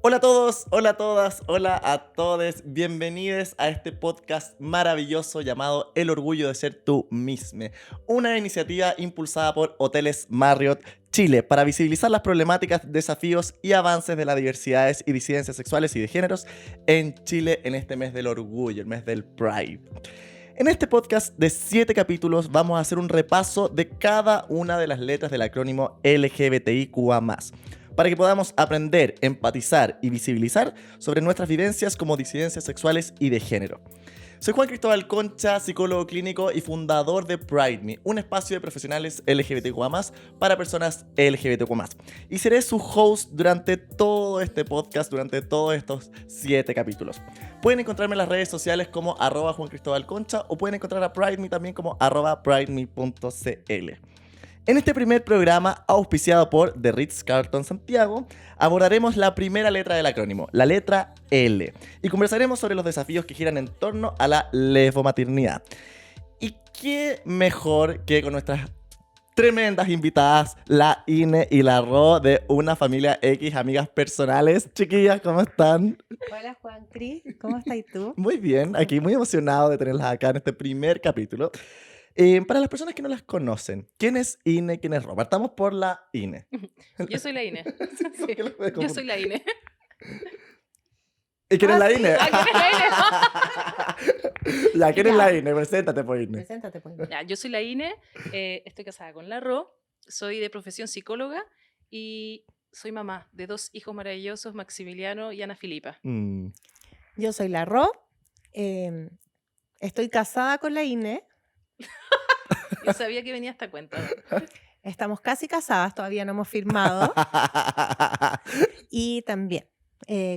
Hola a todos, hola a todas, hola a todes. Bienvenidos a este podcast maravilloso llamado El Orgullo de Ser Tú Misme. Una iniciativa impulsada por Hoteles Marriott Chile para visibilizar las problemáticas, desafíos y avances de las diversidades y disidencias sexuales y de géneros en Chile en este mes del orgullo, el mes del Pride. En este podcast de 7 capítulos vamos a hacer un repaso de cada una de las letras del acrónimo LGBTIQA+, para que podamos aprender, empatizar y visibilizar sobre nuestras vivencias como disidencias sexuales y de género. Soy Juan Cristóbal Concha, psicólogo clínico y fundador de Pride Me, un espacio de profesionales LGBTQA+, para personas LGBTQA+. Y seré su host durante todo este podcast, durante todos estos 7 capítulos. Pueden encontrarme en las redes sociales como @JuanCristóbalConcha o pueden encontrar a Pride Me también como @PrideMe.cl. En este primer programa, auspiciado por The Ritz-Carlton Santiago, abordaremos la primera letra del acrónimo, la letra L, y conversaremos sobre los desafíos que giran en torno a la lesbomaternidad. Y qué mejor que con nuestras tremendas invitadas, la Ine y la Ro de Una Familia X, amigas personales. Chiquillas, ¿cómo están? Hola Juan Cris, ¿cómo estás tú? Muy bien, aquí muy emocionado de tenerlas acá en este primer capítulo. Para las personas que no las conocen, ¿quién es Ine? ¿Quién es Ro? Partamos por la Ine. Yo soy la Ine. ¿Por Sí, qué los puedes yo confundir? soy la Ine. ¿Y quién es Ah, la sí. Ine? ¿quién es la Ya, ¿quién es Ya. la Ine? Preséntate, pues, Ine. Preséntate, pues. Ya, yo soy la Ine, estoy casada con la Ro, soy de profesión psicóloga y soy mamá de 2 hijos maravillosos, Maximiliano y Ana Filipa. Yo soy la Ro, estoy casada con la Ine, Yo sabía que venía esta cuenta. estamos casi casadas, todavía no hemos firmado, y también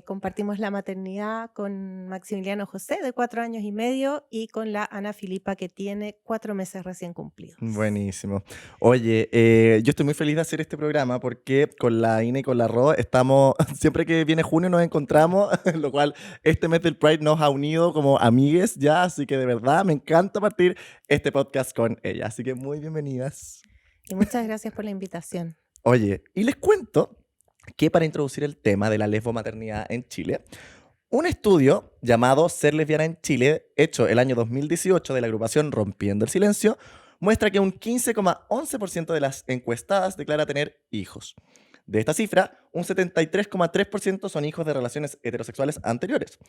compartimos la maternidad con Maximiliano José, de 4 años y medio, y con la Ana Filipa, que tiene 4 meses recién cumplidos. Buenísimo. Oye, yo estoy muy feliz de hacer este programa porque con la Ine y con la Ro estamos, siempre que viene junio nos encontramos, lo cual este mes del Pride nos ha unido como amigues ya, así que de verdad me encanta partir este podcast con ella, así que muy bienvenidas. Y muchas gracias por la invitación. Oye, y les cuento que para introducir el tema de la lesbomaternidad en Chile, un estudio llamado Ser lesbiana en Chile, hecho el año 2018 de la agrupación Rompiendo el Silencio, muestra que un 15,11% de las encuestadas declara tener hijos. De esta cifra, un 73,3% son hijos de relaciones heterosexuales anteriores.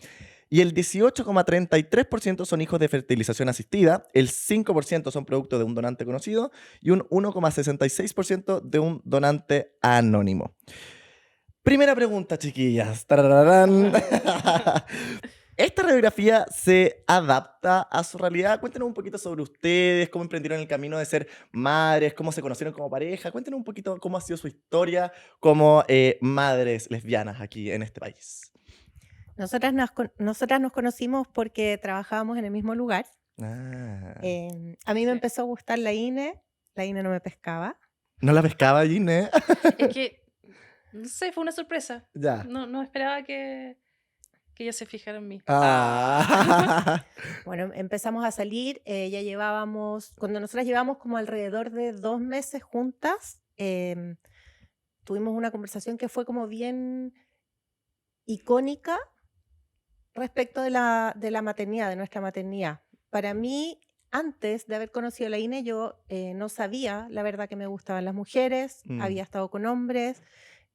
Y el 18,33% son hijos de fertilización asistida, el 5% son producto de un donante conocido y un 1,66% de un donante anónimo. Primera pregunta, chiquillas. Tarararán. ¿Esta radiografía se adapta a su realidad? Cuéntenos un poquito sobre ustedes, cómo emprendieron el camino de ser madres, cómo se conocieron como pareja. Cuéntenos un poquito cómo ha sido su historia como madres lesbianas aquí en este país. Nosotras nos conocimos porque trabajábamos en el mismo lugar. Ah. A mí me Sí. empezó a gustar la Ine no me pescaba. ¿No la pescaba, Gine? Es que, no sé, fue una sorpresa. Ya. No esperaba que ella se fijara en mí. Ah. Bueno, empezamos a salir, cuando nosotras llevamos como alrededor de 2 meses juntas, tuvimos una conversación que fue como bien icónica respecto de la maternidad, de nuestra maternidad. Para mí, antes de haber conocido a la Ine, yo no sabía la verdad que me gustaban las mujeres, había estado con hombres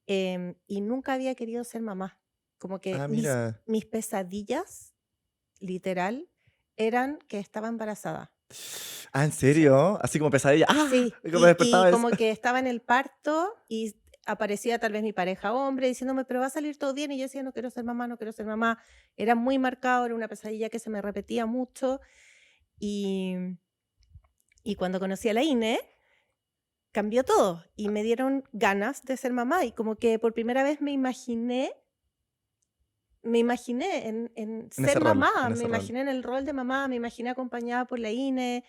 y nunca había querido ser mamá. Como que Mira. mis pesadillas, literal, eran que estaba embarazada. Ah, ¿en serio? Así como pesadilla. ¡Ah! Sí, Y como despertaba y eso. como que estaba en el parto y aparecía tal vez mi pareja hombre diciéndome, pero va a salir todo bien. Y yo decía, no quiero ser mamá, no quiero ser mamá. Era muy marcado, era una pesadilla que se me repetía mucho. Y, y cuando conocí a la Ine, cambió todo y me dieron ganas de ser mamá. Y como que por primera vez me imaginé en En ser ese rol, mamá, en me ese rol. imaginé en el rol de mamá, me imaginé acompañada por la Ine.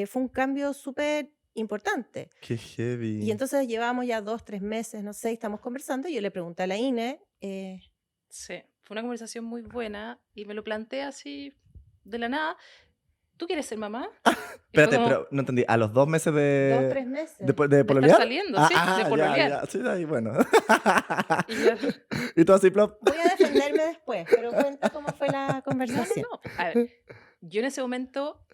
Fue un cambio súper importante. Qué Y heavy. entonces llevábamos ya 2, 3 meses, no sé, estamos conversando y yo le pregunté a la Ine, Sí, fue una conversación muy buena y me lo planteé así de la nada. ¿tú quieres ser mamá? Y fue Espérate, como, pero no entendí. ¿A los 2 meses 2, 3 meses. de de estar pololear? saliendo, sí, de Ya, pololear. ya. Sí, ahí, bueno. Y yo, Y tú así, plop. Voy a defenderme después, pero cuenta cómo fue la no, conversación. no, no. A ver, yo en ese momento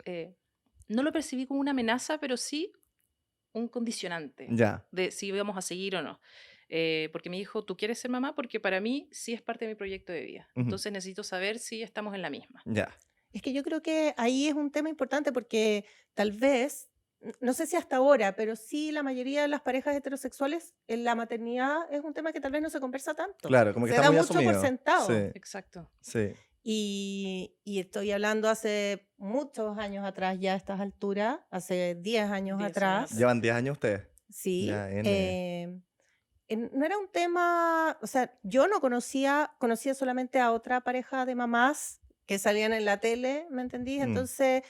no lo percibí como una amenaza, pero sí un condicionante Ya. de si íbamos a seguir o no. Porque me dijo, ¿tú quieres ser mamá? Porque para mí sí es parte de mi proyecto de vida. Ujú. Entonces necesito saber si estamos en la misma. Ya. Es que yo creo que ahí es un tema importante porque tal vez, no sé si hasta ahora, pero sí la mayoría de las parejas heterosexuales, en la maternidad es un tema que tal vez no se conversa tanto. Claro, como que Se está da muy mucho por asumido. sentado. Sí, Exacto. sí. Y estoy hablando hace muchos años atrás, ya a estas alturas, hace 10 años 10 años atrás. atrás. ¿Llevan 10 años ustedes? Sí. Ya, No era un tema, o sea, yo no conocía solamente a otra pareja de mamás que salían en la tele, ¿me entendís? Mm, Entonces,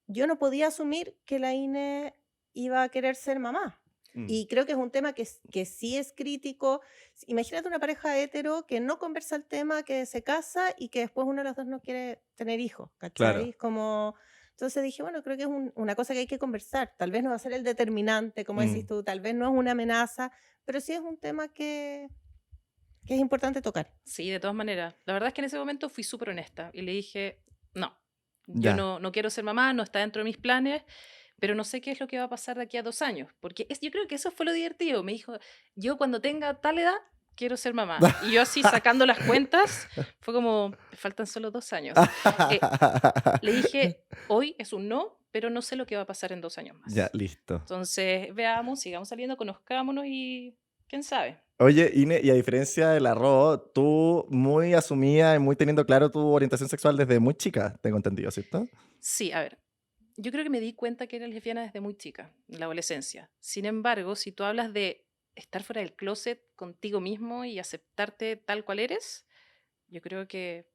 yo no podía asumir que la INE iba a querer ser mamá. mm. Y creo que es un tema que sí es crítico. Imagínate una pareja hetero que no conversa el tema, que se casa y que después uno de los dos no quiere tener hijos, ¿cachai? Claro. Como... Entonces dije, bueno, creo que es una cosa que hay que conversar. Tal vez no va a ser el determinante, como decís Mm. tú, tal vez no es una amenaza, pero sí es un tema que es importante tocar. Sí, de todas maneras. La verdad es que en ese momento fui súper honesta y le dije, no, Ya. yo no quiero ser mamá, no está dentro de mis planes, pero no sé qué es lo que va a pasar de aquí a 2 años, porque yo creo que eso fue lo divertido. Me dijo, yo cuando tenga tal edad quiero ser mamá. Y yo así sacando las cuentas, fue como, "Me faltan solo 2 años". Le dije, hoy es un no, pero no sé lo que va a pasar en 2 años más. Ya, listo. Entonces, veamos, sigamos saliendo, conozcámonos y quién sabe. Oye, Ine, y a diferencia del arroz, tú muy asumida y muy teniendo claro tu orientación sexual desde muy chica, tengo entendido, ¿cierto? Sí, a ver, yo creo que me di cuenta que era lesbiana desde muy chica, en la adolescencia. Sin embargo, si tú hablas de estar fuera del closet contigo mismo y aceptarte tal cual eres, yo creo que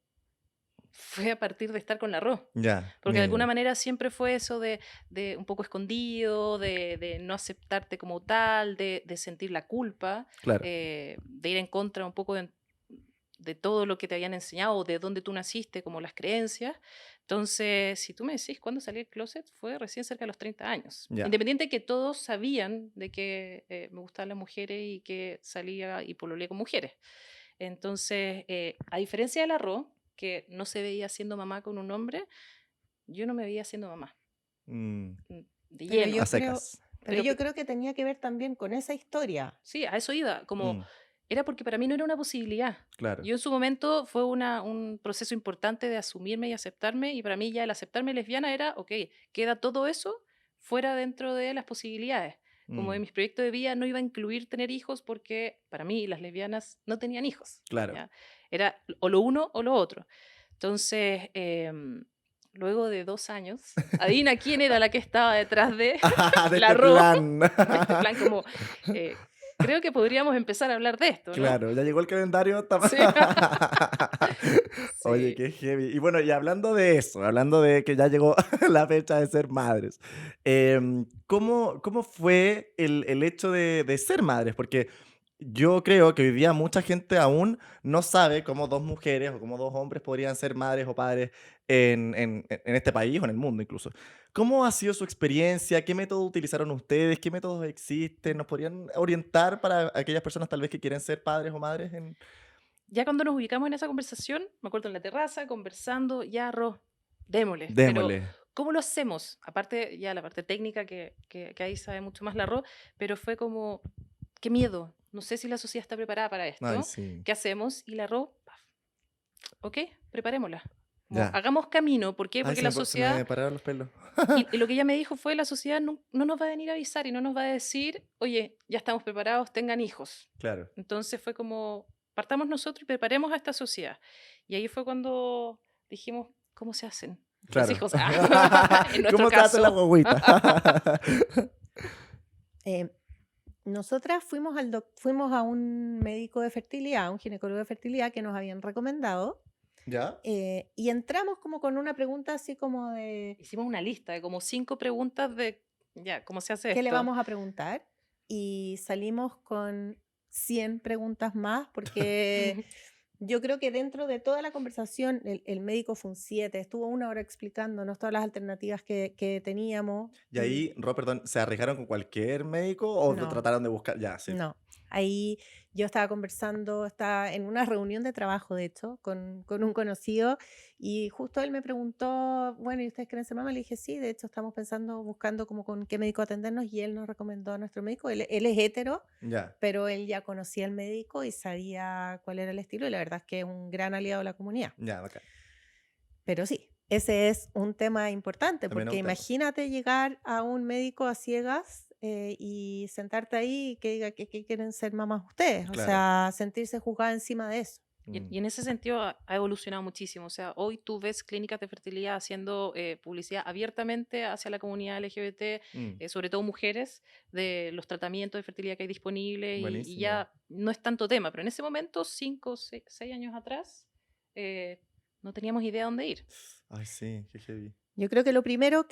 fue a partir de estar con la Ro. Ya. Porque de alguna manera siempre fue eso de un poco escondido, de no aceptarte como tal, de sentir la culpa, Claro. de ir en contra un poco de todo lo que te habían enseñado, de dónde tú naciste, como las creencias. Entonces, si tú me decís cuándo salí del closet, fue recién cerca de los 30 años. Ya. Independiente de que todos sabían de que me gustaban las mujeres y que salía y pololeé con mujeres. Entonces, a diferencia de la Ro, que no se veía siendo mamá con un hombre, yo no me veía siendo mamá. Mm, De Pero lleno. yo a secas. Pero yo creo que tenía que ver también con esa historia. Sí, a eso iba. Como Mm, era porque para mí no era una posibilidad. claro. Yo en su momento fue un proceso importante de asumirme y aceptarme, y para mí ya el aceptarme lesbiana era, ok, queda todo eso fuera dentro de las posibilidades. Como en Mm, mis proyectos de vida no iba a incluir tener hijos porque para mí las lesbianas no tenían hijos. claro. ¿Ya? Era o lo uno o lo otro. Entonces, luego de 2 años, adivina quién era la que estaba detrás de De la este Ro, plan. de este plan como... creo que podríamos empezar a hablar de esto, ¿no? Claro, ya llegó el calendario. Sí. Oye, Sí. qué heavy. Y bueno, y hablando de eso, hablando de que ya llegó la fecha de ser madres, ¿cómo fue el hecho de ser madres? Porque yo creo que hoy día mucha gente aún no sabe cómo dos mujeres o cómo dos hombres podrían ser madres o padres en este país o en el mundo incluso. ¿Cómo ha sido su experiencia? ¿Qué métodos utilizaron ustedes? ¿Qué métodos existen? ¿Nos podrían orientar para aquellas personas tal vez que quieren ser padres o madres? Ya cuando nos ubicamos en esa conversación, me acuerdo en la terraza, conversando, ya, Ro, démosle. Pero, Démosle. ¿cómo lo hacemos? Aparte, ya la parte técnica, que ahí sabe mucho más la Ro, pero fue como, qué miedo. No sé si la sociedad está preparada para Ay, esto. sí. ¿Qué hacemos? Y la Ro, paf, ok, preparémosla. Como, Ya. hagamos camino. ¿Por qué? Ay, Porque se la se me sociedad... pararon los pelos. Y lo que ella me dijo fue, la sociedad no nos va a venir a avisar y no nos va a decir, oye, ya estamos preparados, tengan hijos. Claro. Entonces fue como, partamos nosotros y preparemos a esta sociedad. Y ahí fue cuando dijimos, ¿cómo se hacen los Claro. hijos? Ah, en nuestro ¿Cómo se hace la caso. guagüita? Eh, Nosotras fuimos a un médico de fertilidad, un ginecólogo de fertilidad que nos habían recomendado, ¿Ya? y entramos como con una pregunta así como de, Hicimos una lista de como 5 preguntas de, ya, ¿cómo se hace ¿qué le esto? vamos a preguntar? Y salimos con 100 preguntas más porque Yo creo que dentro de toda la conversación, el médico fue un 7, estuvo 1 hora explicándonos todas las alternativas que teníamos. Y ahí, perdón, ¿se arriesgaron con cualquier médico o No. trataron de buscar? Ya, sí. No, ahí yo estaba conversando, estaba en una reunión de trabajo, de hecho, con un conocido, y justo él me preguntó, bueno, ¿y ustedes quieren ser mamá? Le dije, sí, de hecho estamos pensando, buscando como con qué médico atendernos, y él nos recomendó a nuestro médico. Él es hetero, Ya. pero él ya conocía al médico y sabía cuál era el estilo, y la verdad es que es un gran aliado de la comunidad. Ya, bacán. Pero sí, ese es un tema importante, También es porque un tema. imagínate llegar a un médico a ciegas y sentarte ahí y que diga que quieren ser mamás ustedes. O Claro. sea, sentirse juzgada encima de eso. Mm. Y en ese sentido ha evolucionado muchísimo. O sea, hoy tú ves clínicas de fertilidad haciendo publicidad abiertamente hacia la comunidad LGBT, Mm. sobre todo mujeres, de los tratamientos de fertilidad que hay disponibles y Buenísimo. ya no es tanto tema. Pero en ese momento, 5 o 6 años atrás, no teníamos idea de dónde ir. Ay, sí, qué heavy. Yo creo que lo primero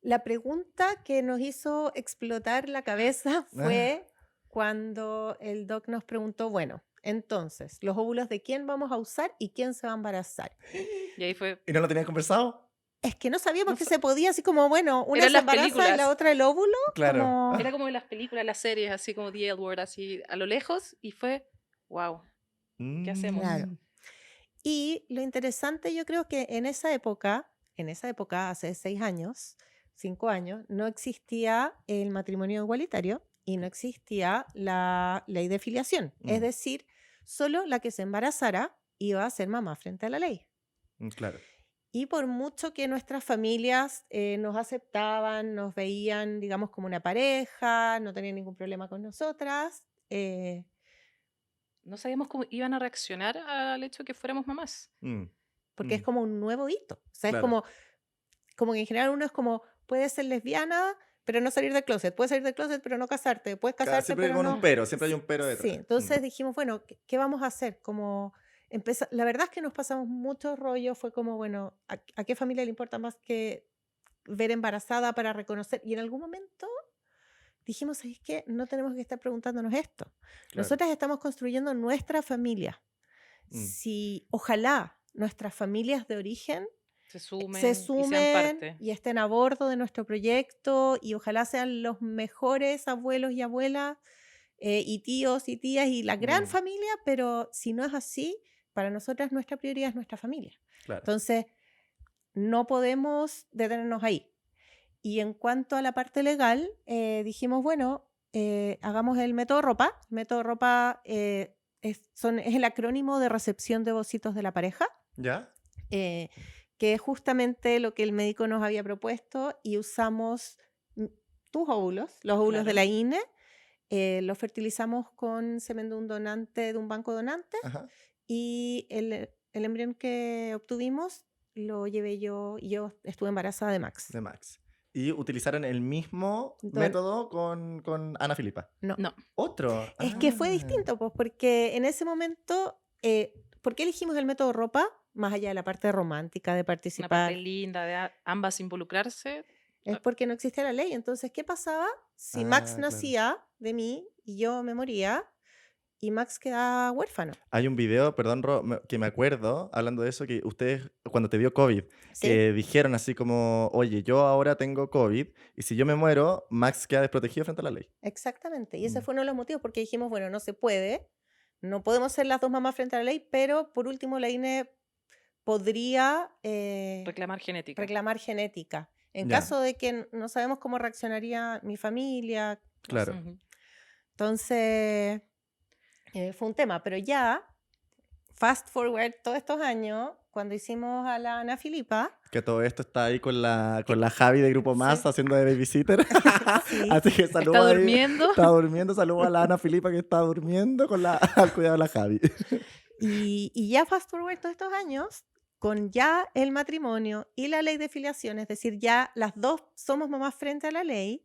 la pregunta que nos hizo explotar la cabeza fue cuando el doc nos preguntó, bueno, entonces, ¿los óvulos de quién vamos a usar y quién se va a embarazar? Y ahí fue... ¿Y no lo tenían conversado? Es que no sabíamos No que sa- se podía, así como, bueno, una Eran se las embaraza y películas. la otra el óvulo. Claro. Como... Era como en las películas, las series, así como The L Word, así a lo lejos, y fue, wow, ¿qué hacemos? Claro. Y lo interesante, yo creo que en esa época, hace 6 años, 5 años, no existía el matrimonio igualitario y no existía la ley de filiación. Es Mm. decir, solo la que se embarazara iba a ser mamá frente a la ley. Claro. Y por mucho que nuestras familias nos aceptaban, nos veían, digamos, como una pareja, no tenían ningún problema con nosotras, No sabíamos cómo iban a reaccionar al hecho de que fuéramos mamás. Mm. porque es Mm. como un nuevo hito. O sea, Claro. es como que en general uno es como, puedes ser lesbiana, pero no salir del closet. Puedes salir del closet, pero no casarte. Puedes casarte, Siempre pero con no... un pero, siempre hay un pero Sí, detrás. entonces dijimos, bueno, ¿qué vamos a hacer? Como la verdad es que nos pasamos mucho rollo, fue como, bueno, ¿a qué familia le importa más que ver embarazada para reconocer? Y en algún momento dijimos, ¿sabes qué? No tenemos que estar preguntándonos esto. Claro. Nosotras estamos construyendo nuestra familia. Mm. Si ojalá nuestras familias de origen Se sumen, se y sean sumen parte. y estén a bordo de nuestro proyecto y ojalá sean los mejores abuelos y abuelas y tíos y tías y la gran Mm. familia, pero si no es así, para nosotras nuestra prioridad es nuestra familia. Claro. Entonces, no podemos detenernos ahí. Y en cuanto a la parte legal, dijimos, bueno, hagamos el método ROPA. El método ROPA es el acrónimo de recepción de ovocitos de la pareja. ¿Ya? Que es justamente lo que el médico nos había propuesto y usamos tus óvulos, los óvulos de Claro. la INE, los fertilizamos con semen de un donante, de un banco donante, Ajá. y el embrión que obtuvimos lo llevé yo y yo estuve embarazada de Max. De Max. ¿Y utilizaron el mismo Don- método con Ana Filipa? No. No, ¿Otro? Es que fue Ah. distinto, pues, porque en ese momento, ¿por qué elegimos el método ROPA? Más allá de la parte romántica de una participar. parte linda de ambas involucrarse. Es porque no existía la ley. Entonces, ¿qué pasaba si Max Claro. nacía de mí y yo me moría y Max quedaba huérfano? Hay un video, perdón, que me acuerdo, hablando de eso, que ustedes, cuando te dio COVID, ¿Sí? que dijeron así como, oye, yo ahora tengo COVID y si yo me muero, Max queda desprotegido frente a la ley. Exactamente. Y ese Mm. fue uno de los motivos porque dijimos, bueno, no se puede, no podemos ser las dos mamás frente a la ley, pero por último la INE podría Reclamar genética. reclamar genética. En Ya. caso de que no sabemos cómo reaccionaría mi familia. Claro. Ujú. Entonces, fue un tema. Pero ya, fast forward todos estos años, cuando hicimos a la Ana Filipa, Que todo esto está ahí con la Javi de Grupo Más Sí. haciendo de babysitter. Sí. Así que Está saludos ahí. durmiendo. Está durmiendo. Saludos a la Ana Filipa que está durmiendo al cuidado de la Javi. y ya fast forward todos estos años, con ya el matrimonio y la ley de filiación, es decir, ya las dos somos mamás frente a la ley,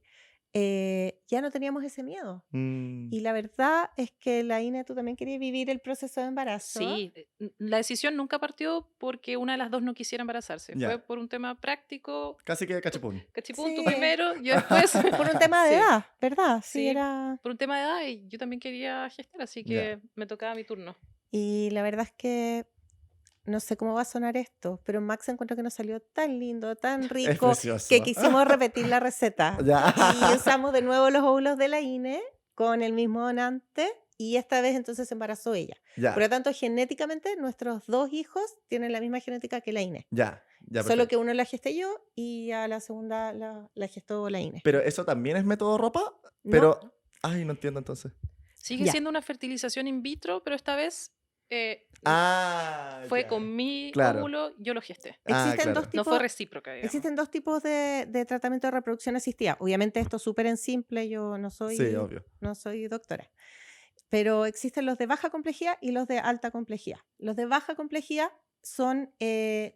ya no teníamos ese miedo. Mm, Y la verdad es que la Ine, tú también querías vivir el proceso de embarazo. Sí, la decisión nunca partió porque una de las dos no quisiera embarazarse. Fue ya. por un tema práctico. Casi que cachipún. Cachipún, tú Sí, primero, yo después. por un tema de Sí, edad, ¿verdad? Sí, sí, era... por un tema de edad y yo también quería gestar, así Ya. que me tocaba mi turno. Y la verdad es que no sé cómo va a sonar esto, pero Max encuentro que nos salió tan lindo, tan Es rico, precioso. que quisimos repetir la receta. Ya. Y usamos de nuevo los óvulos de la Ine con el mismo donante y esta vez entonces se embarazó ella. Por Ya. lo tanto, genéticamente nuestros dos hijos tienen la misma genética que la Ine. Ya. Ya, Solo perfecto. que uno la gesté yo y a la segunda la gestó la Ine. Pero eso también es método ropa, No, pero... Ay, no entiendo entonces. Sigue ya. siendo una fertilización in vitro, pero esta vez Ah, fue ya. con mi Claro. óvulo, yo lo gesté. Ah, Existen claro. dos No fue tipos, recíproca, digamos. existen dos tipos de tratamiento de reproducción asistida. Obviamente esto es súper en simple, yo no Sí, soy, obvio. no soy doctora. Pero existen los de baja complejidad y los de alta complejidad. Los de baja complejidad son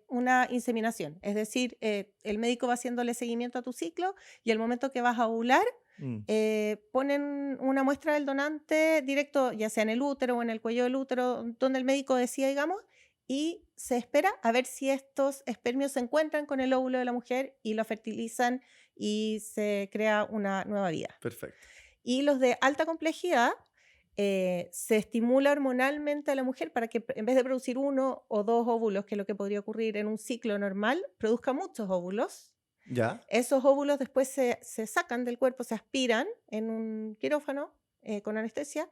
una inseminación, es decir, el médico va haciéndole seguimiento a tu ciclo y al momento que vas a ovular, Mm, ponen una muestra del donante directo, ya sea en el útero o en el cuello del útero, donde el médico decía, digamos, y se espera a ver si estos espermios se encuentran con el óvulo de la mujer y lo fertilizan y se crea una nueva vida. perfecto. Y los de alta complejidad se estimula hormonalmente a la mujer para que en vez de producir uno o dos óvulos, que es lo que podría ocurrir en un ciclo normal, produzca muchos óvulos. ¿Ya? Esos óvulos después se sacan del cuerpo, se aspiran en un quirófano con anestesia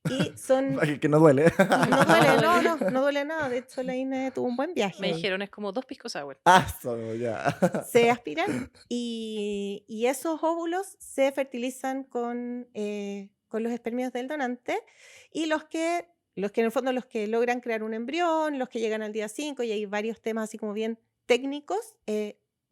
y son... Que no duele. No duele, duele. no duele nada. De hecho, la Ine tuvo un buen viaje Me ahí. dijeron, es como 2 pisco sour. Ah, solo, ya. Se aspiran y esos óvulos se fertilizan con los espermios del donante y los que en el fondo los que logran crear un embrión, los que llegan al día 5 y hay varios temas así como bien técnicos,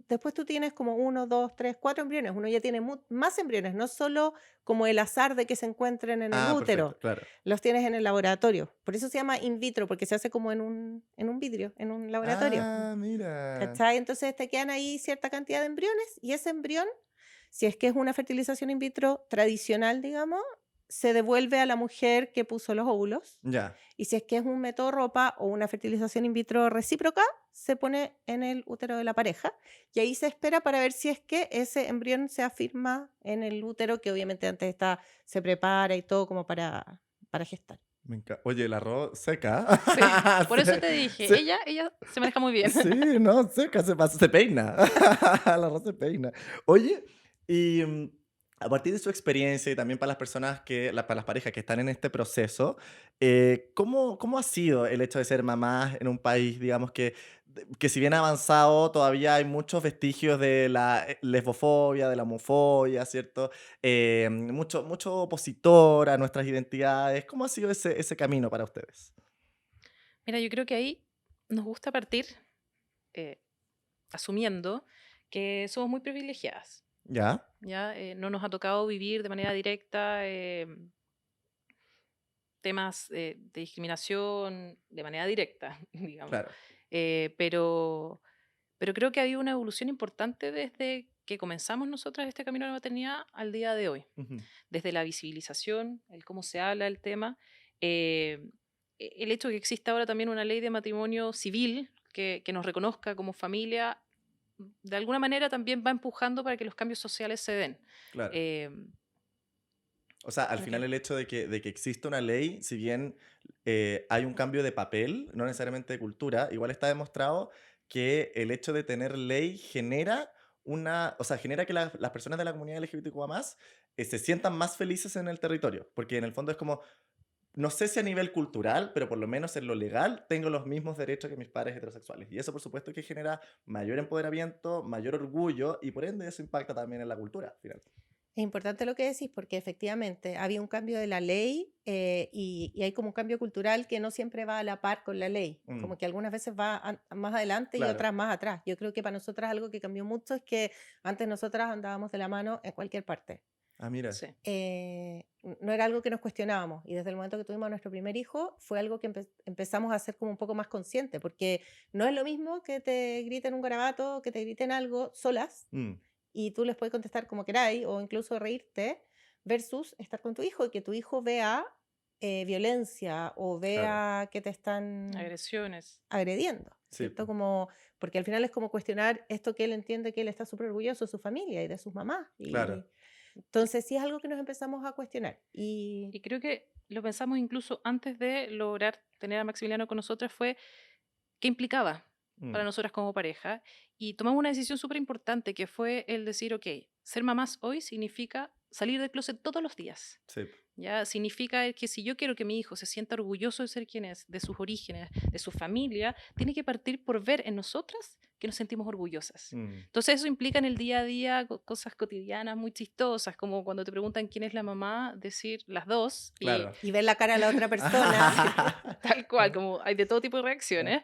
después tú tienes como 1, 2, 3, 4 embriones, uno ya tiene más embriones, no solo como el azar de que se encuentren en el Ah, útero, perfecto, claro. los tienes en el laboratorio, por eso se llama in vitro, porque se hace como en un vidrio, en un laboratorio. Ah, mira. ¿Cachai? Entonces te quedan ahí cierta cantidad de embriones y ese embrión, si es que es una fertilización in vitro tradicional, digamos, se devuelve a la mujer que puso los óvulos. Ya. Y si es que es un método ropa o una fertilización in vitro recíproca, se pone en el útero de la pareja y ahí se espera para ver si es que ese embrión se afirma en el útero, que obviamente antes se prepara y todo como para gestar. Me encanta. Oye, el arroz seca. Sí, por eso te dije, Se- ella se maneja muy bien. Sí, no, seca, se pasa, se peina. El arroz se peina. Oye, y a partir de su experiencia y también para las personas para las parejas que están en este proceso, ¿cómo ha sido el hecho de ser mamás en un país, digamos, que si bien ha avanzado, todavía hay muchos vestigios de la lesbofobia, de la homofobia, ¿cierto? Mucho opositor a nuestras identidades. ¿Cómo ha sido ese camino para ustedes? Mira, yo creo que ahí nos gusta partir eh, asumiendo que somos muy privilegiadas. ¿Ya? ¿Ya? No nos ha tocado vivir de manera directa temas de discriminación de manera directa, digamos. Claro. Pero creo que ha habido una evolución importante desde que comenzamos nosotras este camino de la maternidad al día de hoy. Ujú. Desde la visibilización, el cómo se habla del tema, eh, el hecho de que exista ahora también una ley de matrimonio civil que nos reconozca como familia, de alguna manera también va empujando para que los cambios sociales se den. Claro. Eh, O sea, al creo final que- el hecho de que exista una ley, si bien hay un cambio de papel, no necesariamente de cultura, igual está demostrado que el hecho de tener ley genera genera que las personas de la comunidad LGBTQIA+, se sientan más felices en el territorio, porque en el fondo es como, no sé si a nivel cultural, pero por lo menos en lo legal tengo los mismos derechos que mis padres heterosexuales. Y eso por supuesto que genera mayor empoderamiento, mayor orgullo, y por ende eso impacta también en la cultura, al final. Es importante lo que decís porque efectivamente había un cambio de la ley y hay como un cambio cultural que no siempre va a la par con la ley, Mm, como que algunas veces va más adelante y claro. otras más atrás. Yo creo que para nosotras algo que cambió mucho es que antes nosotras andábamos de la mano en cualquier parte. Ah, mira. sí. No era algo que nos cuestionábamos y desde el momento que tuvimos a nuestro primer hijo fue algo que empezamos a ser como un poco más consciente porque no es lo mismo que te griten un garabato, que te griten algo solas, Mm, y tú les puedes contestar como queráis o incluso reírte versus estar con tu hijo y que tu hijo vea violencia o Claro. vea que te están Agresiones. agrediendo, Sí, ¿cierto? po. Como, porque al final es como cuestionar esto que él entiende que él está súper orgulloso de su familia y de sus mamás. Claro. Y entonces sí es algo que nos empezamos a cuestionar. Y Y creo que lo pensamos incluso antes de lograr tener a Maximiliano con nosotras, fue qué implicaba para Mm, nosotras como pareja. Y tomamos una decisión súper importante que fue el decir, ok, ser mamás hoy significa salir del closet todos los días. sí, po. ¿Ya? Significa que si yo quiero que mi hijo se sienta orgulloso de ser quien es, de sus orígenes, de su familia, tiene que partir por ver en nosotras que nos sentimos orgullosas. Mm, Entonces eso implica en el día a día cosas cotidianas muy chistosas, como cuando te preguntan quién es la mamá, decir las dos, y claro. ver la cara de la otra persona. tal cual, como hay de todo tipo de reacciones,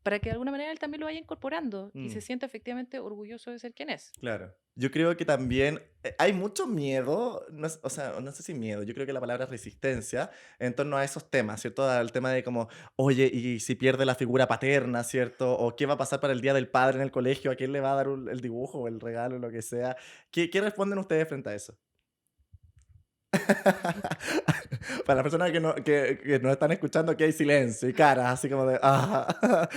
para que de alguna manera él también lo vaya incorporando y se Mm, sienta efectivamente orgulloso de ser quien es. claro. Yo creo que también hay mucho miedo, o sea, no sé si miedo, yo creo que la palabra es resistencia en torno a esos temas, ¿cierto? Al tema de como, oye, y si pierde la figura paterna, ¿cierto? O qué va a pasar para el Día del Padre en el colegio, a quién le va a dar el dibujo o el regalo, lo que sea. ¿Qué responden ustedes frente a eso? Para las personas que nos están escuchando, que hay silencio y caras así como de... "Ah".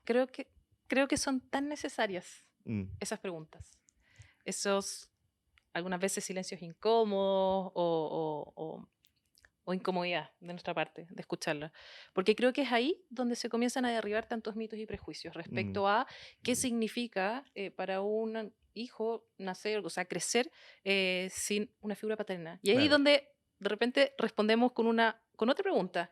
Creo que, creo que son tan necesarias Mm, esas preguntas, esos algunas veces silencios incómodos o incomodidad de nuestra parte de escucharla. Porque creo que es ahí donde se comienzan a derribar tantos mitos y prejuicios mm, respecto a qué significa para un hijo nacer, o sea, crecer sin una figura paterna. Y ahí claro. donde de repente respondemos con otra pregunta.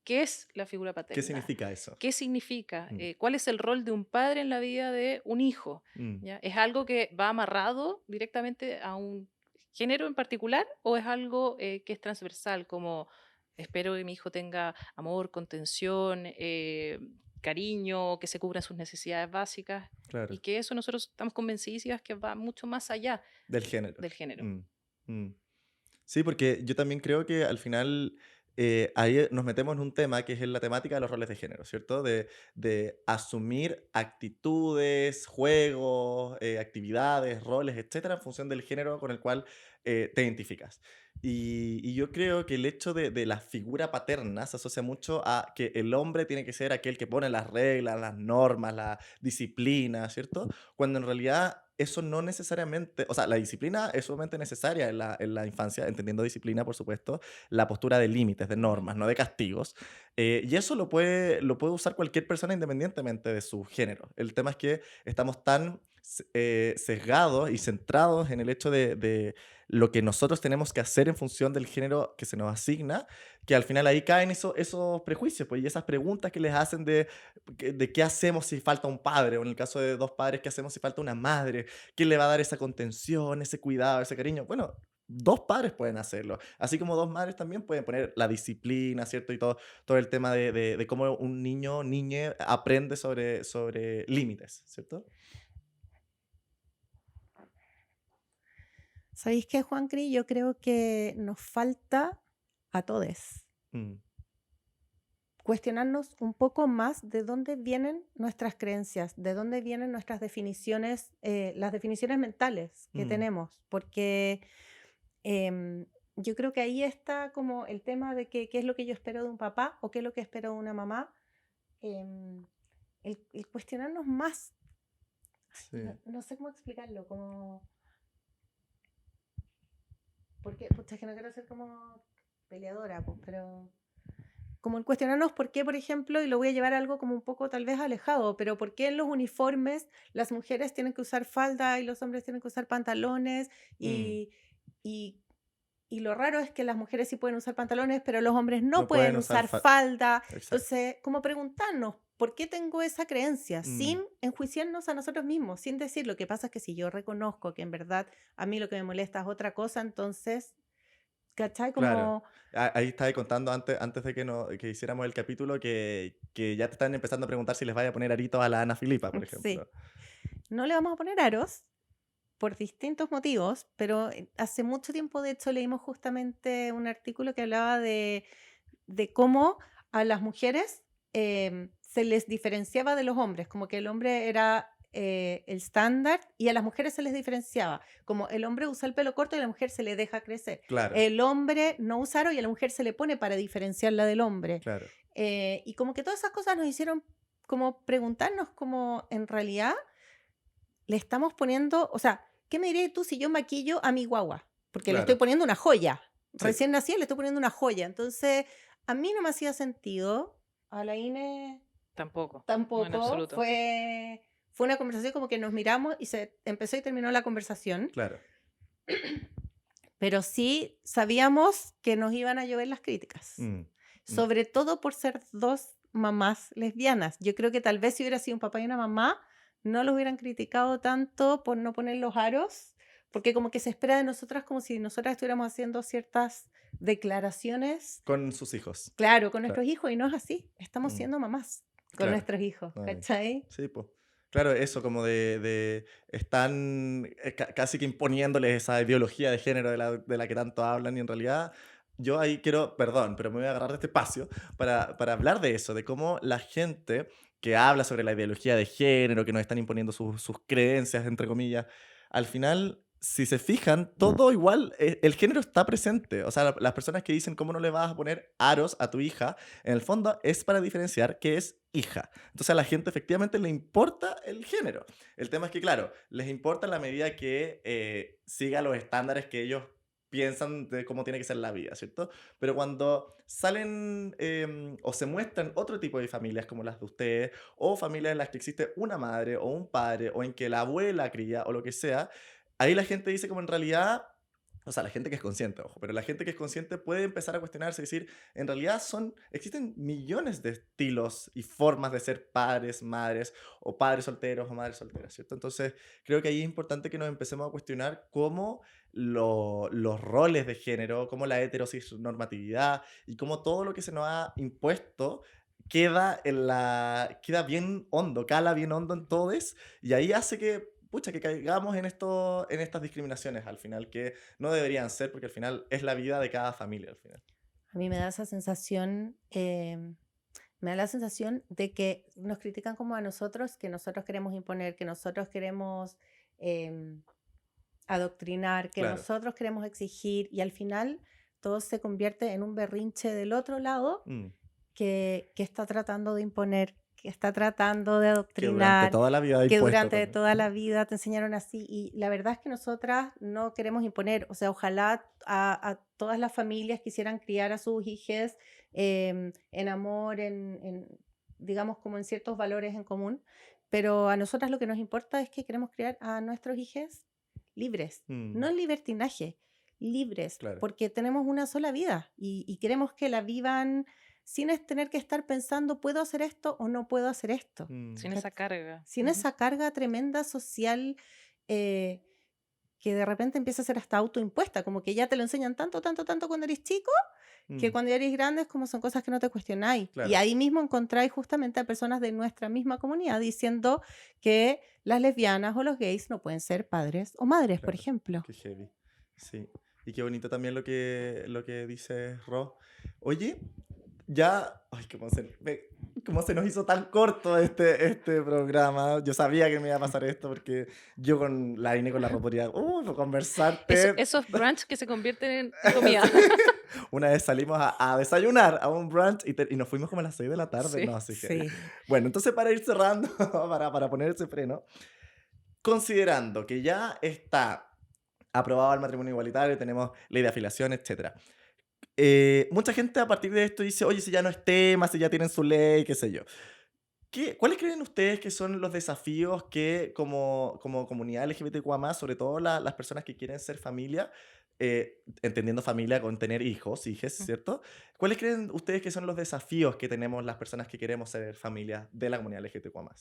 ¿Qué es la figura ¿Qué paterna? significa eso? ¿Qué significa? Mm, ¿Cuál es el rol de un padre en la vida de un hijo? mm. ¿Ya? ¿Es algo que va amarrado directamente a un género en particular o es algo que es transversal, como espero que mi hijo tenga amor, contención, cariño, que se cubran sus necesidades básicas? Y Claro. que eso nosotros estamos convencidas que va mucho más allá Del género. del género. Mm, mm. Sí, porque yo también creo que al final ahí nos metemos en un tema que es en la temática de los roles de género, ¿cierto? De asumir actitudes, juegos, actividades, roles, etcétera, en función del género con el cual te identificas. Y yo creo que el hecho de la figura paterna se asocia mucho a que el hombre tiene que ser aquel que pone las reglas, las normas, la disciplina, ¿cierto? Cuando en realidad eso no necesariamente, o sea, la disciplina es sumamente necesaria en la infancia, entendiendo disciplina, por supuesto, la postura de límites, de normas, no de castigos. Y eso lo puede usar cualquier persona independientemente de su género. El tema es que estamos tan sesgados y centrados en el hecho de lo que nosotros tenemos que hacer en función del género que se nos asigna, que al final ahí caen esos prejuicios, pues, y esas preguntas que les hacen de qué hacemos si falta un padre, o en el caso de dos padres, qué hacemos si falta una madre, quién le va a dar esa contención, ese cuidado, ese cariño. Bueno, dos padres pueden hacerlo, así como dos madres también pueden poner la disciplina, ¿cierto? Y todo el tema de cómo un niño, niña aprende sobre límites, ¿cierto? ¿Sabéis qué, Juan Cri? Yo creo que nos falta a todos Mm, cuestionarnos un poco más de dónde vienen nuestras creencias, de dónde vienen nuestras definiciones, las definiciones mentales que mm, tenemos, porque yo creo que ahí está como el tema de qué es lo que yo espero de un papá o qué es lo que espero de una mamá, em, el cuestionarnos más, sí, no sé cómo explicarlo, como, porque, pucha, es que no quiero ser como peleadora, pues, pero como el cuestionarnos por qué, por ejemplo, y lo voy a llevar a algo como un poco tal vez alejado, pero por qué en los uniformes las mujeres tienen que usar falda y los hombres tienen que usar pantalones mm, y, y lo raro es que las mujeres sí pueden usar pantalones, pero los hombres no no pueden pueden usar usar falda. exacto. Entonces, como preguntarnos, ¿por qué tengo esa creencia? Mm, Sin enjuiciarnos a nosotros mismos, sin decir lo que pasa es que si yo reconozco que en verdad a mí lo que me molesta es otra cosa, entonces, ¿cachai? claro. Como, Ahí estaba contando antes de que, que hiciéramos el capítulo que ya te están empezando a preguntar si les vaya a poner aritos a la Ana Filipa, por sí, ejemplo. no le vamos a poner aros por distintos motivos, pero hace mucho tiempo, de hecho, leímos justamente un artículo que hablaba de cómo a las mujeres se les diferenciaba de los hombres, como que el hombre era el estándar y a las mujeres se les diferenciaba. Como el hombre usa el pelo corto y a la mujer se le deja crecer. Claro, El hombre no usa aro y a la mujer se le pone para diferenciarla del hombre. claro. Y como que todas esas cosas nos hicieron como preguntarnos como en realidad le estamos poniendo, o sea, ¿qué me dirías tú si yo maquillo a mi guagua? Porque le estoy Claro. poniendo una joya. Sí. Recién nací, le estoy poniendo una joya. Entonces, a mí no me hacía sentido. A la Ine Tampoco. No, en tampoco. absoluto. Fue una conversación como que nos miramos y se empezó y terminó la conversación. Claro. Pero sí sabíamos que nos iban a llover las críticas. Sobre todo por ser dos mamás lesbianas. Yo creo que tal vez si hubiera sido un papá y una mamá, no los hubieran criticado tanto por no poner los aros, porque como que se espera de nosotras como si nosotras estuviéramos haciendo ciertas declaraciones. Con sus hijos. Claro, con Claro. nuestros hijos, y no es así. Estamos Mm. siendo mamás con Claro. nuestros hijos, Ay. ¿cachai? Sí, pues. Claro, eso como de están casi que imponiéndoles esa ideología de género de la que tanto hablan y en realidad yo ahí quiero, perdón, pero me voy a agarrar de este espacio para hablar de eso, de cómo la gente que habla sobre la ideología de género, que nos están imponiendo sus creencias, entre comillas, al final, si se fijan, todo igual, el género está presente. O sea, las personas que dicen cómo no le vas a poner aros a tu hija, en el fondo es para diferenciar que es hija. Entonces a la gente efectivamente le importa el género. El tema es que, claro, les importa en la medida que siga los estándares que ellos piensan de cómo tiene que ser la vida, ¿cierto? Pero cuando salen o se muestran otro tipo de familias como las de ustedes, o familias en las que existe una madre o un padre, o en que la abuela cría o lo que sea, ahí la gente dice como en realidad, o sea, la gente que es consciente, ojo, pero la gente que es consciente puede empezar a cuestionarse y decir, en realidad existen millones de estilos y formas de ser padres, madres, o padres solteros o madres solteras, ¿cierto? Entonces, creo que ahí es importante que nos empecemos a cuestionar cómo los roles de género, cómo la heteronormatividad y cómo todo lo que se nos ha impuesto queda bien hondo, cala bien hondo en todos, y ahí hace que pucha, que caigamos en estas discriminaciones al final, que no deberían ser, porque al final es la vida de cada familia al final. A mí me da esa sensación, me da la sensación de que nos critican como a nosotros, que nosotros queremos imponer, que nosotros queremos adoctrinar, que Claro. nosotros queremos exigir, y al final todo se convierte en un berrinche del otro lado que está tratando de imponer, que está tratando de Que adoctrinar, durante toda la vida ha que impuesto durante también. toda la vida te enseñaron así. Y la verdad es que nosotras no queremos imponer. O sea, ojalá a todas las familias quisieran criar a sus hijos en amor, digamos, como en ciertos valores en común. Pero a nosotras lo que nos importa es que queremos criar a nuestros hijos libres, no en libertinaje, libres, Claro. porque tenemos una sola vida y queremos que la vivan sin tener que estar pensando, ¿puedo hacer esto o no puedo hacer esto? Sin esa carga. Sin esa carga tremenda social que de repente empieza a ser hasta autoimpuesta, como que ya te lo enseñan tanto, tanto, tanto cuando eres chico, que cuando ya eres grande es como son cosas que no te cuestionáis. Claro. Y ahí mismo encontráis justamente a personas de nuestra misma comunidad diciendo que las lesbianas o los gays no pueden ser padres o madres, por Claro. ejemplo. Qué heavy. Sí. Y qué bonito también lo que dice Ro. Oye, ya. Ay, cómo se nos hizo tan corto este programa. Yo sabía que me iba a pasar esto porque yo con la Ine, con la Ro podría conversarte. Esos brunch que se convierten en comida. Una vez salimos a desayunar a un brunch y nos fuimos como a las 6 de la tarde. Sí. No, así que. Sí. Bueno, entonces para ir cerrando, para poner ese freno, considerando que ya está aprobado el matrimonio igualitario, tenemos ley de afiliación, etc. Mucha gente a partir de esto dice, oye, si ya no es tema, si ya tienen su ley, qué sé yo. ¿Cuáles creen ustedes que son los desafíos que como comunidad LGBTQA+, sobre todo las personas que quieren ser familia, entendiendo familia con tener hijos, hijas, ¿cierto? ¿Cuáles creen ustedes que son los desafíos que tenemos las personas que queremos ser familia de la comunidad LGBTQA+?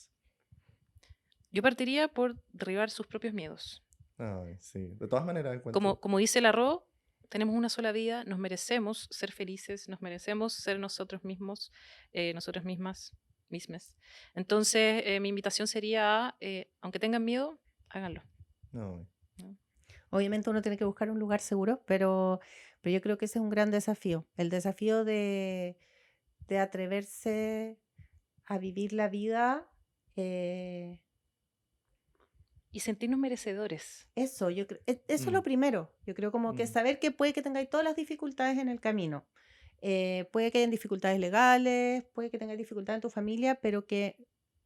Yo partiría por derribar sus propios miedos. Ay, sí. De todas maneras, encuentro. Como dice la Ro, tenemos una sola vida, nos merecemos ser felices, nos merecemos ser nosotros mismos, nosotras mismas. Entonces, mi invitación sería, aunque tengan miedo, háganlo. No. Obviamente uno tiene que buscar un lugar seguro, pero yo creo que ese es un gran desafío. El desafío de atreverse a vivir la vida Y sentirnos merecedores. Eso, eso es lo Mm, primero. Yo creo como que mm, saber que puede que tengáis todas las dificultades en el camino. Puede que hayan dificultades legales, puede que tengáis dificultades en tu familia, pero que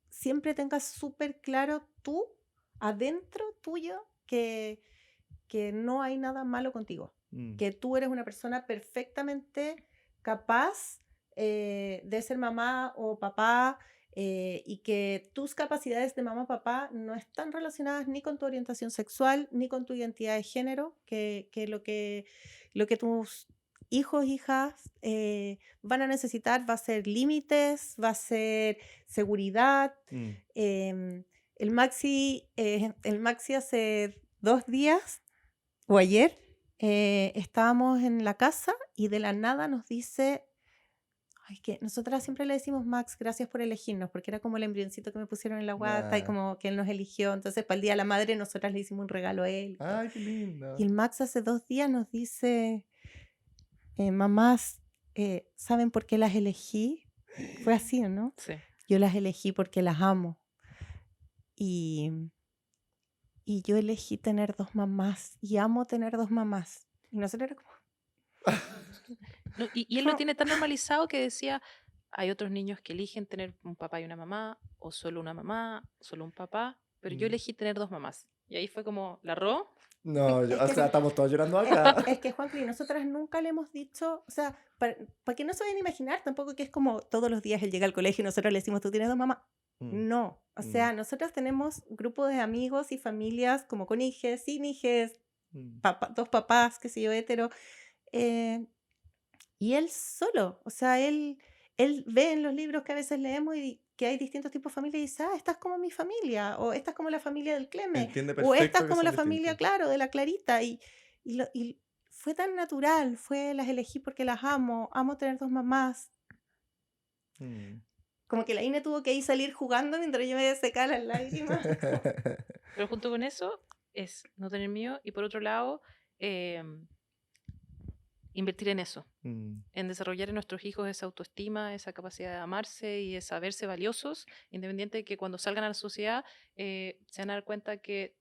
siempre tengas súper claro tú, adentro tuyo, que no hay nada malo contigo. mm, Que tú eres una persona perfectamente capaz de ser mamá o papá, y que tus capacidades de mamá o papá no están relacionadas ni con tu orientación sexual ni con tu identidad de género, que lo que tus hijos, hijas van a necesitar va a ser límites, va a ser seguridad. mm. Em, el Maxi hace 2 días o ayer estábamos en la casa y de la nada nos dice, ay, que nosotras siempre le decimos Max, gracias por elegirnos, porque era como el embrioncito que me pusieron en la guata y Nah. como que él nos eligió. Entonces, para el Día de la Madre, nosotras le hicimos un regalo a él y todo. Ay, qué Y lindo. el Max hace 2 días nos dice, mamás, ¿saben por qué las elegí? Fue así, ¿no? Sí. Yo las elegí porque las amo. Y, y yo elegí tener 2 mamás y amo tener 2 mamás. Y nosotros era como, No, y él lo tiene tan normalizado que decía, hay otros niños que eligen tener un papá y una mamá, o solo una mamá, solo un papá, pero yo Mm. elegí tener 2 mamás. Y ahí fue como, ¿la Ro? No, es o que sea, estamos todos llorando Es, acá. es que, Juanpi, nosotras nunca le hemos dicho, o sea, para que no se vayan a imaginar tampoco que es como todos los días él llega al colegio y nosotros le decimos, ¿tú tienes 2 mamás? Mm, No, o mm, sea, nosotros tenemos grupos de amigos y familias como con hijes, sin hijes, mm. 2 papás, qué sé yo, hetero, eh, y él solo, o sea, él ve en los libros que a veces leemos y que hay distintos tipos de familia y dice, esta es como mi familia, o esta es como la familia del Cleme, Entiende o esta es perfecto que como son la familia, distintos. claro, de la Clarita. Y fue tan natural, las elegí porque las amo tener 2 mamás. Mm. Como que la Ine tuvo que ir salir jugando mientras yo me secaba las lágrimas. Pero junto con eso es no tener miedo y por otro lado, invertir en eso, Mm. en desarrollar en nuestros hijos esa autoestima, esa capacidad de amarse y de saberse valiosos, independiente de que cuando salgan a la sociedad se van a dar cuenta que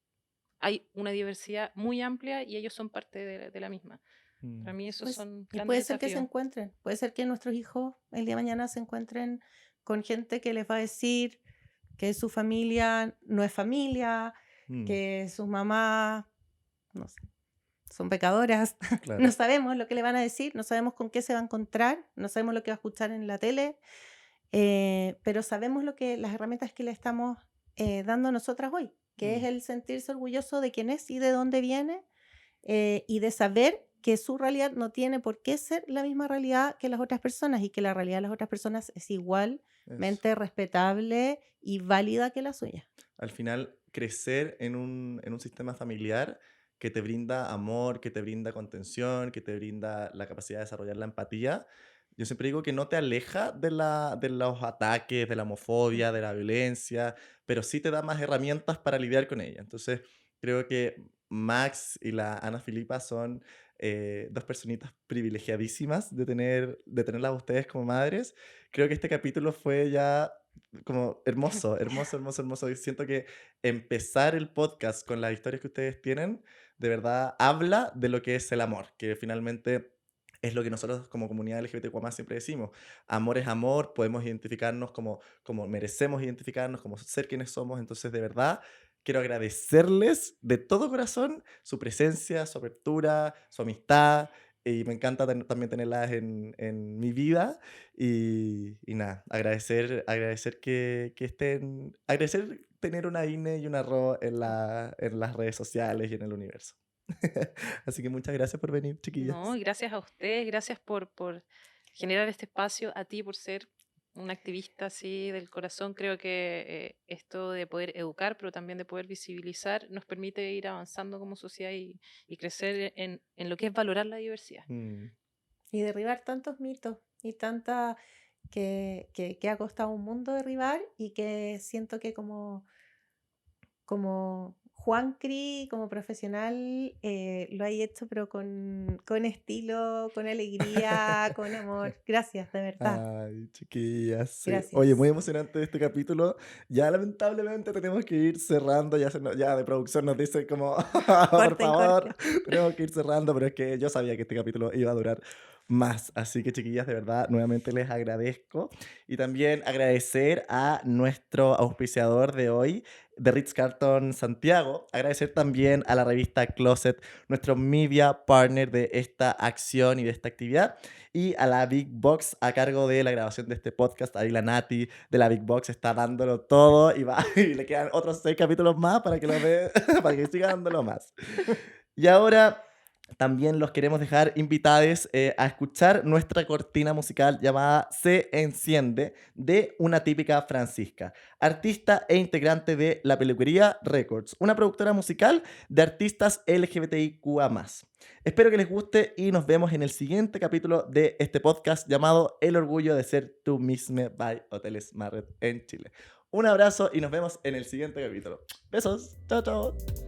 hay una diversidad muy amplia y ellos son parte de la misma. Para Mm. mí esos Pues, son y grandes puede ser que se desafíos. encuentren, puede ser que nuestros hijos el día de mañana se encuentren con gente que les va a decir que su familia no es familia, Mm. que sus mamás, no sé, son pecadoras. No Claro. sabemos lo que le van a decir, no sabemos con qué se va a encontrar, no sabemos lo que va a escuchar en la tele, pero sabemos las herramientas que le estamos dando nosotras hoy, que es Mm. el sentirse orgulloso de quién es y de dónde viene, y de saber que su realidad no tiene por qué ser la misma realidad que las otras personas y que la realidad de las otras personas es Eso. igualmente respetable y válida que la suya. Al final, crecer en un sistema familiar que te brinda amor, que te brinda contención, que te brinda la capacidad de desarrollar la empatía, yo siempre digo que no te aleja de los ataques, de la homofobia, de la violencia, pero sí te da más herramientas para lidiar con ella. Entonces, creo que Max y la Ana Filipa son dos personitas privilegiadísimas de tenerlas a ustedes como madres. Creo que este capítulo fue ya como hermoso, hermoso, hermoso, hermoso. Y siento que empezar el podcast con las historias que ustedes tienen, de verdad habla de lo que es el amor, que finalmente es lo que nosotros como comunidad LGBTQ+ siempre decimos. Amor es amor, podemos identificarnos como merecemos identificarnos, como ser quienes somos. Entonces, de verdad, quiero agradecerles de todo corazón su presencia, su apertura, su amistad. Y me encanta también tenerlas en mi vida. Y nada, agradecer que estén, agradecer tener una INE y una RO en las redes sociales y en el universo. Así que muchas gracias por venir, No, chiquillas. y gracias a ustedes, gracias por generar este espacio, a ti por ser una activista así del corazón. Creo que esto de poder educar, pero también de poder visibilizar, nos permite ir avanzando como sociedad y crecer en lo que es valorar la diversidad. Mm, Y derribar tantos mitos y tanta que ha costado un mundo derribar y que siento que como Juan Cri, como profesional, lo hay hecho, pero con estilo, con alegría, con amor. Gracias, de verdad. Ay, chiquillas, sí. Oye, muy Gracias. emocionante este capítulo. Ya lamentablemente tenemos que ir cerrando, ya de producción nos dice como, por Corten, favor, corten. tenemos que ir cerrando, pero es que yo sabía que este capítulo iba a durar más. Así que chiquillas, de verdad, nuevamente les agradezco. Y también agradecer a nuestro auspiciador de hoy, de Ritz-Carlton Santiago. Agradecer también a la revista Closet, nuestro media partner de esta acción y de esta actividad. Y a la Big Box a cargo de la grabación de este podcast. Ahí la Nati de la Big Box está dándolo todo y, va, y le quedan otros 6 capítulos más para que lo ve, para que siga dándolo más. Y ahora también los queremos dejar invitados a escuchar nuestra cortina musical llamada Se Enciende de Una Típica Francisca, artista e integrante de La Peluquería Records, una productora musical de artistas LGBTIQA+. Espero que les guste y nos vemos en el siguiente capítulo de este podcast llamado El Orgullo de Ser Tú Misma by Hoteles Marriott en Chile. Un abrazo y nos vemos en el siguiente capítulo. Besos. Chao, chao.